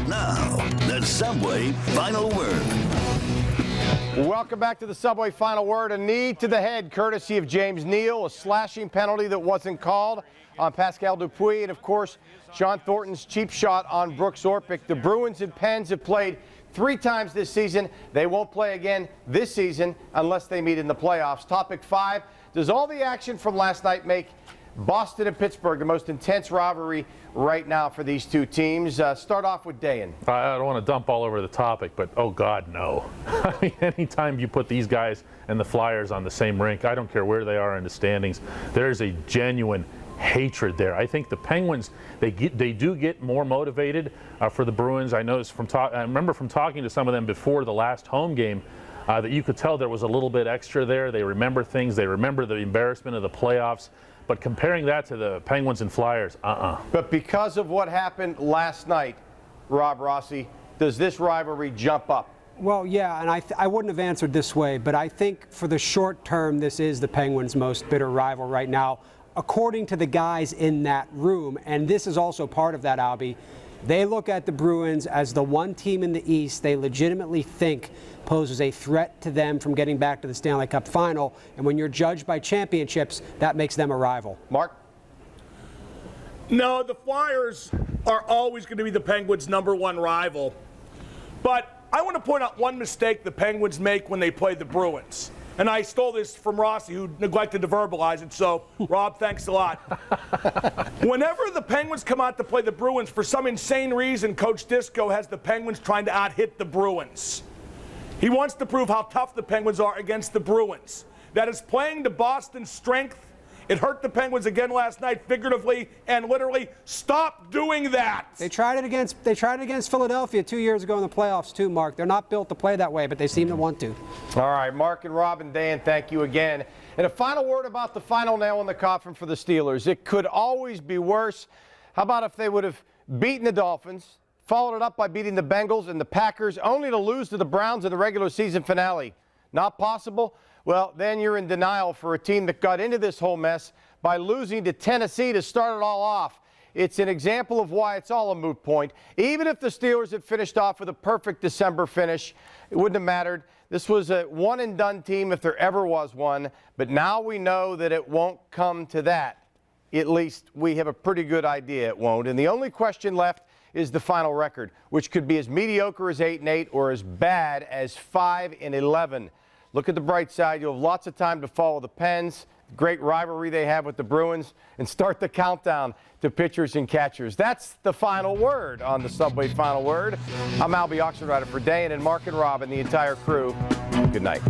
Now, the Subway Final Word. Welcome back to the Subway Final Word. A knee to the head, courtesy of James Neal. A slashing penalty that wasn't called on Pascal Dupuis. And, of course, John Thornton's cheap shot on Brooks Orpik. The Bruins and Pens have played 3 times this season. They won't play again this season unless they meet in the playoffs. Topic 5, does all the action from last night make Boston and Pittsburgh the most intense rivalry right now for these two teams? Start off with Dayan. I don't want to dump all over the topic, but oh God, no. I mean, anytime you put these guys and the Flyers on the same rink, I don't care where they are in the standings, there's a genuine hatred there. I think the Penguins, they do get more motivated for the Bruins. I noticed I remember from talking to some of them before the last home game that you could tell there was a little bit extra there. They remember things. They remember the embarrassment of the playoffs. But comparing that to the Penguins and Flyers, But because of what happened last night, Rob Rossi, does this rivalry jump up? Well, yeah, and I wouldn't have answered this way, but I think for the short term, this is the Penguins' most bitter rival right now, according to the guys in that room. And this is also part of that, Albie. They look at the Bruins as the one team in the East they legitimately think poses a threat to them from getting back to the Stanley Cup final. And when you're judged by championships, that makes them a rival. Mark? No, the Flyers are always going to be the Penguins' #1 rival. But I want to point out one mistake the Penguins make when they play the Bruins. And I stole this from Rossi, who neglected to verbalize it, so Rob, thanks a lot. Whenever the Penguins come out to play the Bruins, for some insane reason, Coach Disco has the Penguins trying to out-hit the Bruins. He wants to prove how tough the Penguins are against the Bruins. That is playing to Boston's strength. It hurt the Penguins again last night, figuratively and literally. Stop doing that. They tried it against Philadelphia 2 years ago in the playoffs too, Mark. They're not built to play that way, but they seem to want to. All right, Mark and Rob and Dan, thank you again. And a final word about the final nail in the coffin for the Steelers. It could always be worse. How about if they would have beaten the Dolphins, followed it up by beating the Bengals and the Packers, only to lose to the Browns in the regular season finale? Not possible? Well, then you're in denial for a team that got into this whole mess by losing to Tennessee to start it all off. It's an example of why it's all a moot point. Even if the Steelers had finished off with a perfect December finish, it wouldn't have mattered. This was a one-and-done team if there ever was one, but now we know that it won't come to that. At least we have a pretty good idea it won't. And the only question left is the final record, which could be as mediocre as 8-8 or as bad as 5-11. Look at the bright side. You'll have lots of time to follow the Pens, the great rivalry they have with the Bruins, and start the countdown to pitchers and catchers. That's the final word on the Subway Final Word. I'm Albie Oxenrider for Dayan and Mark and Rob and the entire crew. Good night.